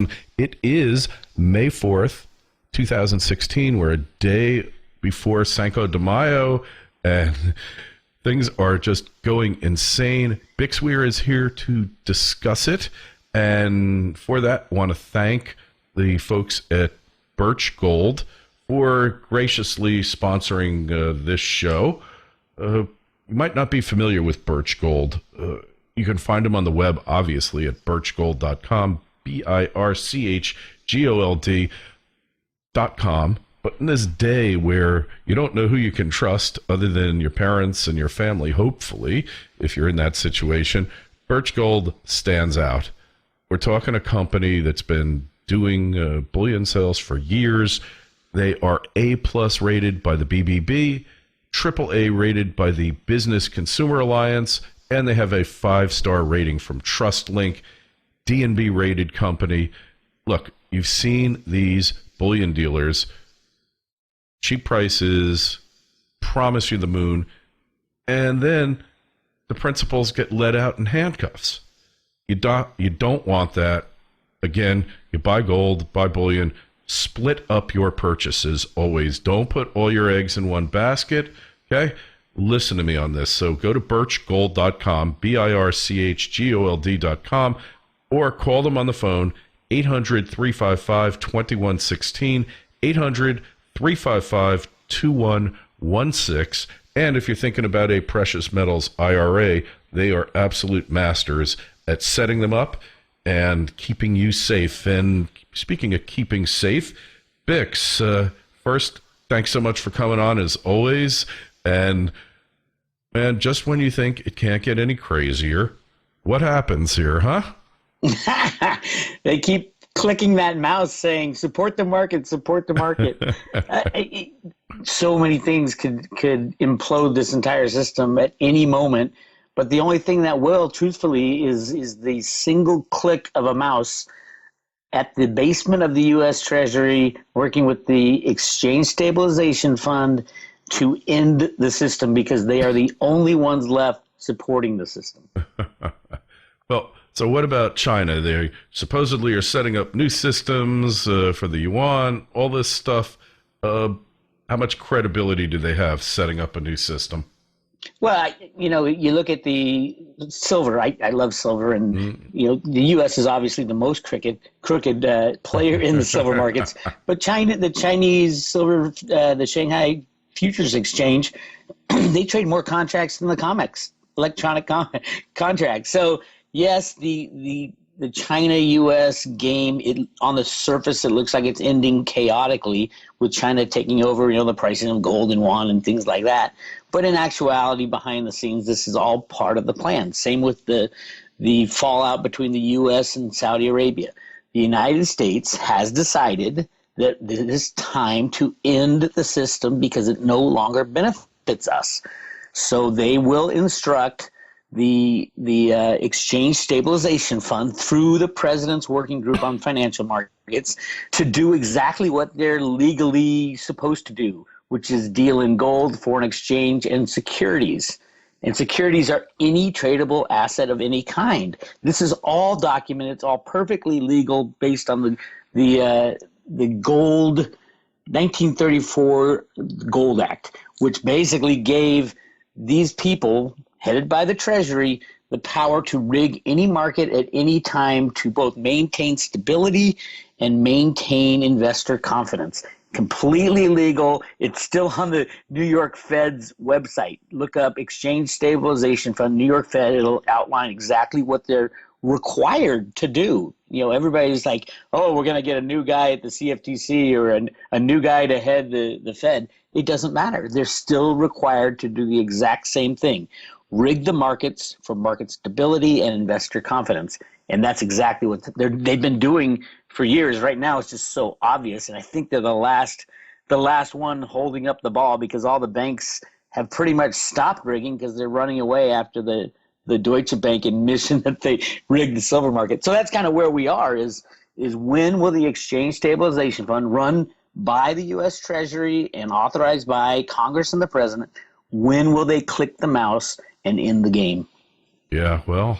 listen. It is May 4th, 2016. We're a day before Cinco de Mayo, and things are just going insane. Bix Weir is here to discuss it, and for that, I want to thank the folks at Birch Gold for graciously sponsoring this show. You might not be familiar with Birch Gold. You can find them on the web, obviously, at birchgold.com, BIRCHGOLD.com. But in this day where you don't know who you can trust other than your parents and your family, hopefully, if you're in that situation, Birch Gold stands out. We're talking a company that's been doing bullion sales for years. They are A+ rated by the BBB, AAA rated by the Business Consumer Alliance, and they have a 5-star rating from TrustLink, D&B rated company. Look, you've seen these bullion dealers, cheap prices, promise you the moon, and then the principals get let out in handcuffs. You don't want that. Again, you buy gold, buy bullion, split up your purchases always. Don't put all your eggs in one basket, okay? Listen to me on this. So go to birchgold.com, BIRCHGOLD.com, or call them on the phone, 800-355-2116, 800-355-2116. And if you're thinking about a precious metals IRA, they are absolute masters at setting them up and keeping you safe. And speaking of keeping safe, Bix, first, thanks so much for coming on as always. And man, just when you think it can't get any crazier, what happens here, huh? They keep clicking that mouse saying, support the market, support the market. So many things could implode this entire system at any moment. But the only thing that will, truthfully, is the single click of a mouse at the basement of the U.S. Treasury, working with the Exchange Stabilization Fund to end the system, because they are the only ones left supporting the system. Well, so what about China? They supposedly are setting up new systems for the yuan, all this stuff. How much credibility do they have setting up a new system? Well, you look at the silver. I love silver, and the U.S. is obviously the most crooked player in the silver markets. But the Chinese silver, the Shanghai Futures Exchange, they trade more contracts than the COMEX, electronic contracts. So yes, the China-U.S. game, on the surface, it looks like it's ending chaotically with China taking over, the pricing of gold and yuan and things like that. But in actuality, behind the scenes, this is all part of the plan. Same with the fallout between the U.S. and Saudi Arabia. The United States has decided that it is time to end the system because it no longer benefits us. So they will instruct the Exchange Stabilization Fund through the President's Working Group on Financial Markets to do exactly what they're legally supposed to do, which is deal in gold, foreign exchange, and securities. And securities are any tradable asset of any kind. This is all documented. It's all perfectly legal based on the gold 1934 Gold Act, which basically gave these people, headed by the Treasury, the power to rig any market at any time to both maintain stability and maintain investor confidence. Completely legal. It's still on the New York Fed's website. Look up Exchange Stabilization Fund, New York Fed. It'll outline exactly what they're required to do. Everybody's like, oh, we're going to get a new guy at the CFTC or a new guy to head the Fed. It doesn't matter. They're still required to do the exact same thing. Rig the markets for market stability and investor confidence. And that's exactly what they've been doing for years. Right now, it's just so obvious. And I think they're the last one holding up the ball, because all the banks have pretty much stopped rigging because they're running away after the Deutsche Bank admission that they rigged the silver market. So that's kind of where we are, is when will the Exchange Stabilization Fund, run by the U.S. Treasury and authorized by Congress and the President, when will they click the mouse and end the game? Yeah, well,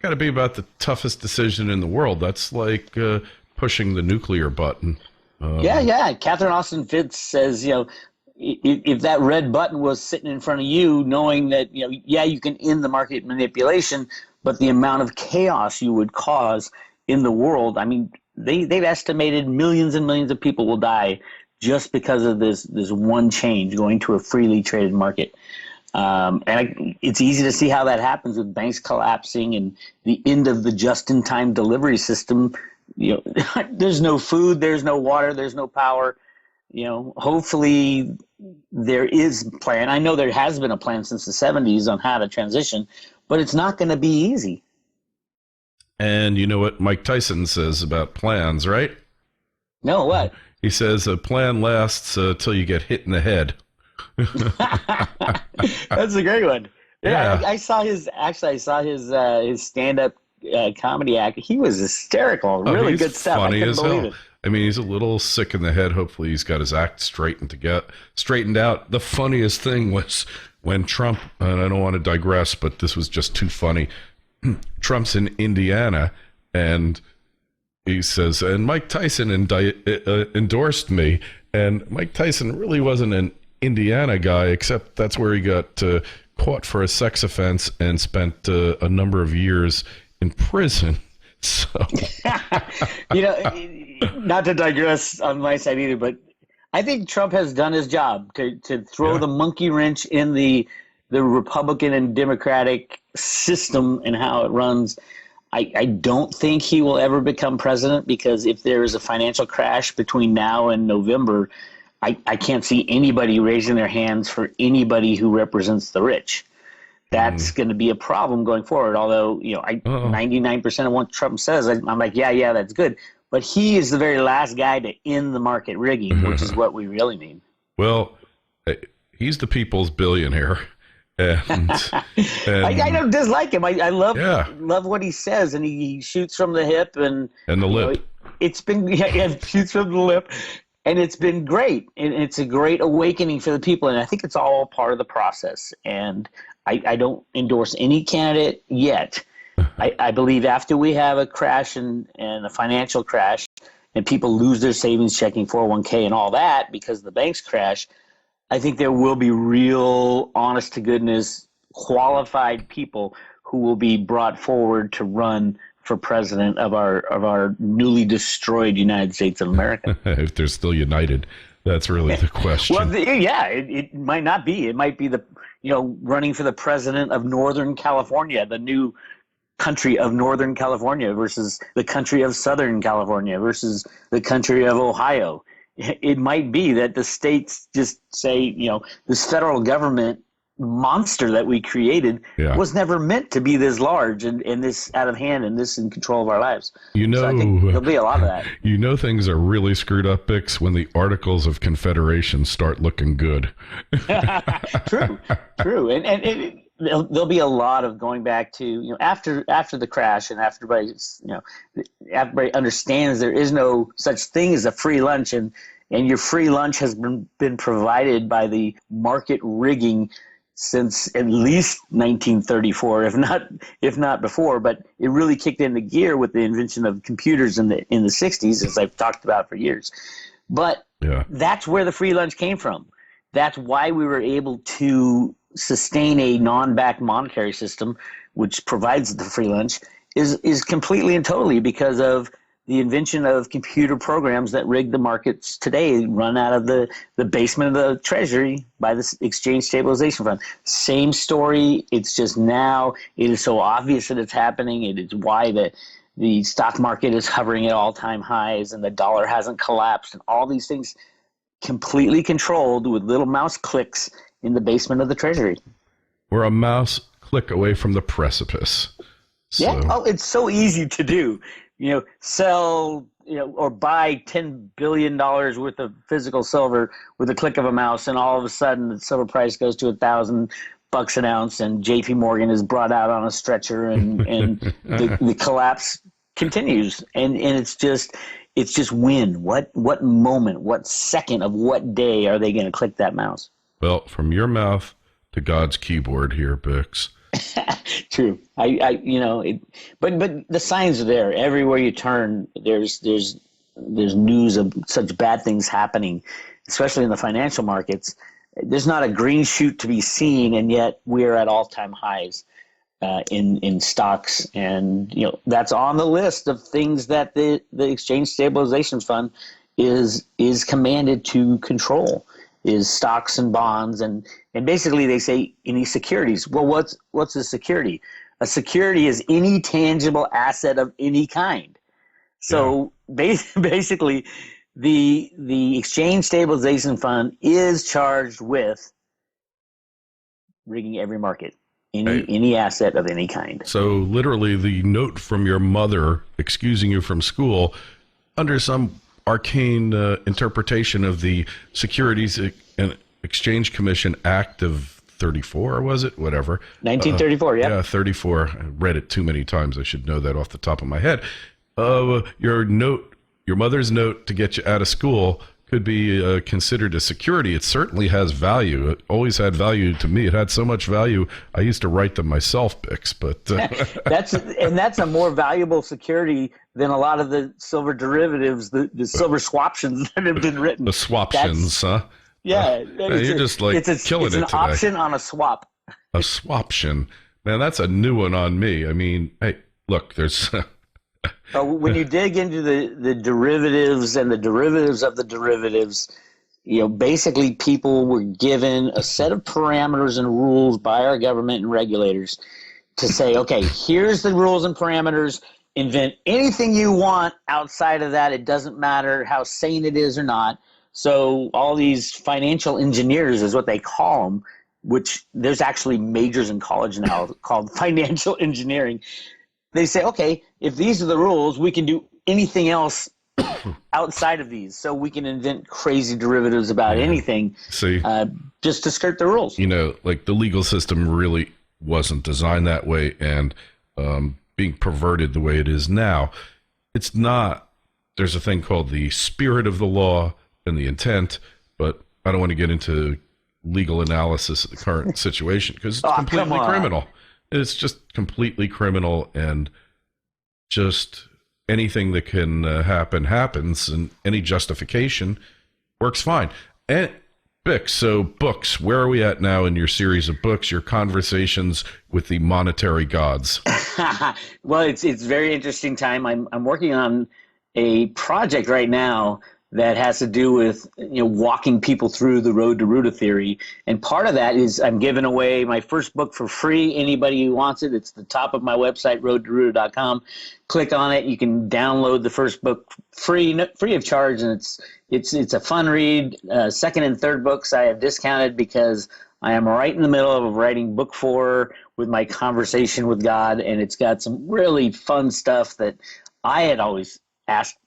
got to be about the toughest decision in the world. That's like pushing the nuclear button. Yeah. Catherine Austin Fitts says, if that red button was sitting in front of you, knowing that, yeah, you can end the market manipulation, but the amount of chaos you would cause in the world, I mean, they've estimated millions and millions of people will die just because of this one change, going to a freely traded market. It's easy to see how that happens with banks collapsing and the end of the just-in-time delivery system. There's no food, there's no water, there's no power. Hopefully there is a plan. I know there has been a plan since the 70s on how to transition, but it's not going to be easy. And you know what Mike Tyson says about plans, right? No, what? He says a plan lasts till you get hit in the head. That's a great one. Yeah. I saw his stand-up comedy act. He was hysterical. Really good stuff. Funny I couldn't as believe hell. it. I mean, he's a little sick in the head. Hopefully he's got his act straightened out. The funniest thing was when Trump, and I don't want to digress, but this was just too funny. Trump's in Indiana, and he says, and Mike Tyson endorsed me. And Mike Tyson really wasn't an Indiana guy, except that's where he got caught for a sex offense and spent a number of years in prison. So, not to digress on my side either, but I think Trump has done his job to throw the monkey wrench in the Republican and Democratic system and how it runs. I don't think he will ever become president, because if there is a financial crash between now and November, I can't see anybody raising their hands for anybody who represents the rich. That's going to be a problem going forward. Although, 99% of what Trump says, I'm like, yeah, that's good. But he is the very last guy to end the market rigging, which is what we really need. Well, he's the people's billionaire. And I don't dislike him. I love what he says, and he shoots from the hip and the lip. It's been shoots from the lip, and it's been great. And it's a great awakening for the people, and I think it's all part of the process. And I don't endorse any candidate yet. I believe after we have a crash and a financial crash, and people lose their savings checking, 401k, and all that because the banks crash, I think there will be real, honest to goodness, qualified people who will be brought forward to run for president of our newly destroyed United States of America. If they're still united, that's really the question. Well, it might not be. It might be running for the president of Northern California, the new country of Northern California versus the country of Southern California versus the country of Ohio. It might be that the states just say, this federal government monster that we created was never meant to be this large and this out of hand and this in control of our lives. So I think there'll be a lot of that. Things are really screwed up, Bix, when the Articles of Confederation start looking good. True. And there'll be a lot of going back to, after the crash, and after everybody understands there is no such thing as a free lunch, and your free lunch has been provided by the market rigging since at least 1934, if not before. But it really kicked into gear with the invention of computers in the 60s, as I've talked about for years. But that's where the free lunch came from. That's why we were able to sustain a non-backed monetary system, which provides the free lunch, is completely and totally because of the invention of computer programs that rig the markets today, run out of the basement of the Treasury by the Exchange Stabilization Fund. Same story. It's just now it is so obvious that it's happening. It is why the stock market is hovering at all-time highs and the dollar hasn't collapsed, and all these things completely controlled with little mouse clicks in the basement of the Treasury. We're a mouse click away from the precipice. So. It's so easy to do. Sell, or buy $10 billion worth of physical silver with a click of a mouse, and all of a sudden the silver price goes to $1,000 an ounce, and JP Morgan is brought out on a stretcher, and the collapse continues. And it's just when, what moment, what second of what day are they going to click that mouse? Well, from your mouth to God's keyboard here, Bix. True. But the signs are there everywhere you turn. There's news of such bad things happening, especially in the financial markets. There's not a green shoot to be seen, and yet we're at all-time highs in stocks, and that's on the list of things that the Exchange Stabilization Fund is commanded to control, is stocks and bonds, and basically they say any securities. Well, what's a security? A security is any tangible asset of any kind. So basically, the Exchange Stabilization Fund is charged with rigging every market, any asset of any kind. So literally, the note from your mother excusing you from school, under some arcane interpretation of the Securities and Exchange Commission Act of 34, or was it? Whatever. 1934, Yeah, 34. I read it too many times. I should know that off the top of my head. Your mother's note to get you out of school could be considered a security. It certainly has value. It always had value to me. It had so much value, I used to write them myself, Bix. But that's a more valuable security than a lot of the silver derivatives, the silver swaptions that have been written. The swaptions, huh? Yeah, you're just like killing it today. It's an option on a swap. A swaption, man. That's a new one on me. I mean, hey, look, there's. When you dig into the derivatives and the derivatives of the derivatives, basically people were given a set of parameters and rules by our government and regulators to say, okay, here's the rules and parameters. Invent anything you want outside of that. It doesn't matter how sane it is or not. So all these financial engineers is what they call them, which there's actually majors in college now called financial engineering. They say, okay, if these are the rules, we can do anything else outside of these. So we can invent crazy derivatives about anything just to skirt the rules. Like the legal system really wasn't designed that way, and being perverted the way it is now. It's not. There's a thing called the spirit of the law and the intent, but I don't want to get into legal analysis of the current situation because it's completely criminal. It's just completely criminal, and just anything that can happen happens, and any justification works fine. And Bix, so books, where are we at now in your series of books, your conversations with the monetary gods? Well, it's very interesting time. I'm working on a project right now that has to do with walking people through the road to Ruta theory. And part of that is I'm giving away my first book for free. Anybody who wants it, it's the top of my website, roadtoruta.com. Click on it. You can download the first book free of charge, and it's a fun read. Second and third books I have discounted because I am right in the middle of writing book 4 with my conversation with God, and it's got some really fun stuff that I had always asked,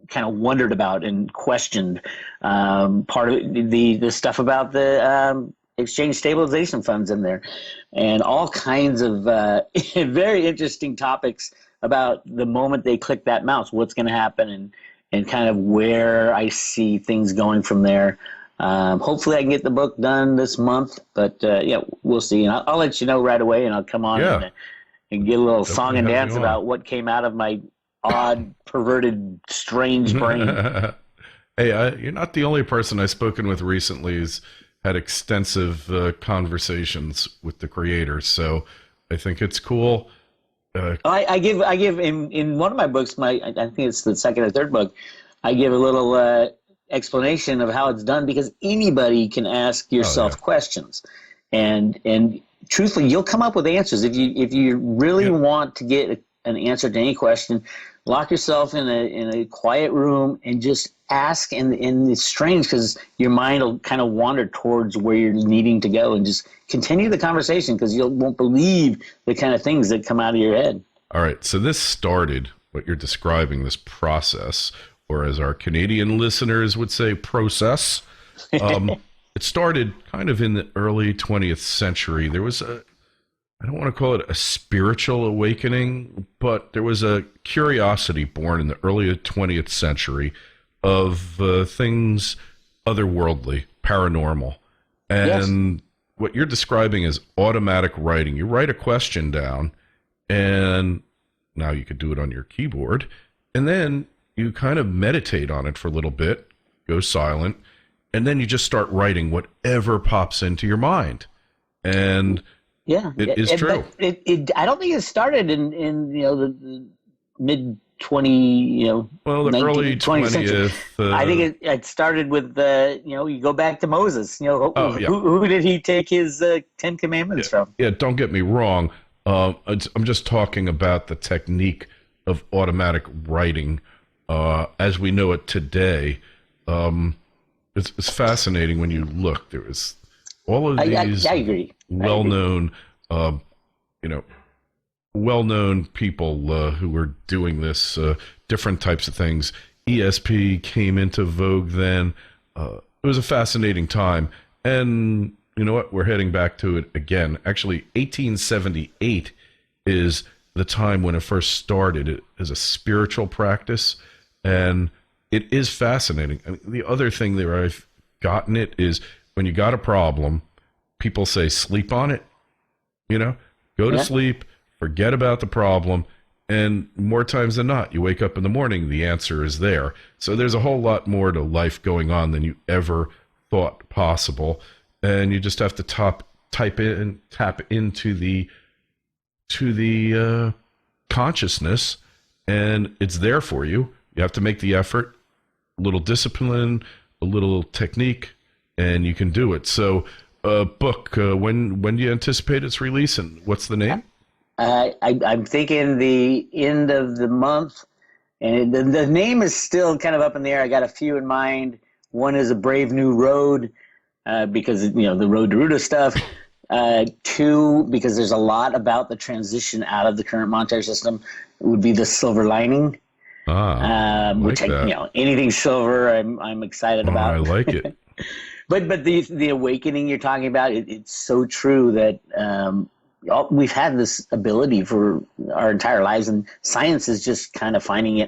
kind of wondered about and questioned. Part of the stuff about the exchange stabilization funds in there, and all kinds of very interesting topics about the moment they click that mouse, what's going to happen, and kind of where I see things going from there. Hopefully I can get the book done this month, but we'll see. And I'll let you know right away, and I'll come on and get a little song and dance about what came out of my odd, perverted, strange brain. Hey, you're not the only person I've spoken with recently who's had extensive conversations with the creator, so I think it's cool. I give in one of my books, I think it's the second or third book, I give a little explanation of how it's done, because anybody can ask yourself questions, and truthfully, you'll come up with answers if you really want to get an answer to any question. Lock yourself in a quiet room and just ask, and it's strange because your mind will kind of wander towards where you're needing to go, and just continue the conversation because you won't believe the kind of things that come out of your head. All right, so this started, what you're describing, this process, or as our Canadian listeners would say, process. It started kind of in the early 20th century. There was I don't want to call it a spiritual awakening, but there was a curiosity born in the early 20th century of things otherworldly, paranormal. And what you're describing is automatic writing. You write a question down, and now you could do it on your keyboard, and then you kind of meditate on it for a little bit, go silent, and then you just start writing whatever pops into your mind. And yeah, it is true. I don't think it started in the mid 20, Well, the 19, early 20th century. 20th. I think it started with you go back to Moses. Oh, yeah. Who did he take his 10 Commandments from? Yeah, don't get me wrong. I'm just talking about the technique of automatic writing as we know it today. It's fascinating when you look. There is all of these I agree. well-known, well-known people who were doing this, different types of things. ESP came into vogue then. It was a fascinating time. And you know what? We're heading back to it again. Actually, 1878 is the time when it first started. It is a spiritual practice, and it is fascinating. I mean, the other thing that I've gotten it is when you got a problem, people say sleep on it. Go to sleep, forget about the problem, and more times than not, you wake up in the morning, the answer is there. So there's a whole lot more to life going on than you ever thought possible, and you just have to tap into the consciousness, and it's there for you. You have to make the effort, a little discipline, a little technique, and you can do it. So, book, when do you anticipate its release, and what's the name? I'm thinking the end of the month, and the name is still kind of up in the air. I got a few in mind. One is A Brave New Road, because the Road to Ruta stuff. Two, because there's a lot about the transition out of the current monetary system, would be The Silver Lining. Which anything silver, I'm excited about. I like it. But the awakening you're talking about, it's so true that we've had this ability for our entire lives, and science is just kind of finding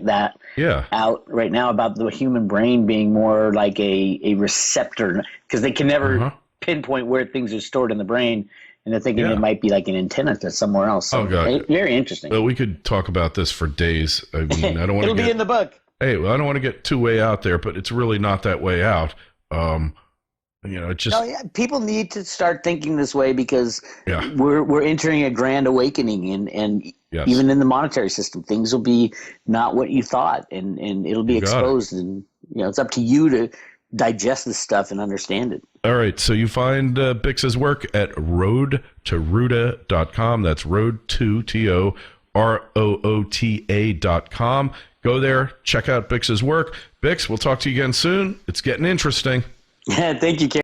out right now about the human brain being more like a receptor, because they can never pinpoint where things are stored in the brain, and they're thinking it might be like an antenna to somewhere else. So very interesting. Well, we could talk about this for days. I mean, I don't want to be in the book. Hey, well, I don't want to get too way out there, but it's really not that way out. It just people need to start thinking this way, because we're entering a grand awakening, and even in the monetary system, things will be not what you thought, and it'll be exposed, and it's up to you to digest this stuff and understand it. All right, so you find Bix's work at roadtoruta.com. That's roadtoruota.com. Go there, check out Bix's work. Bix, we'll talk to you again soon. It's getting interesting. Thank you, Ken.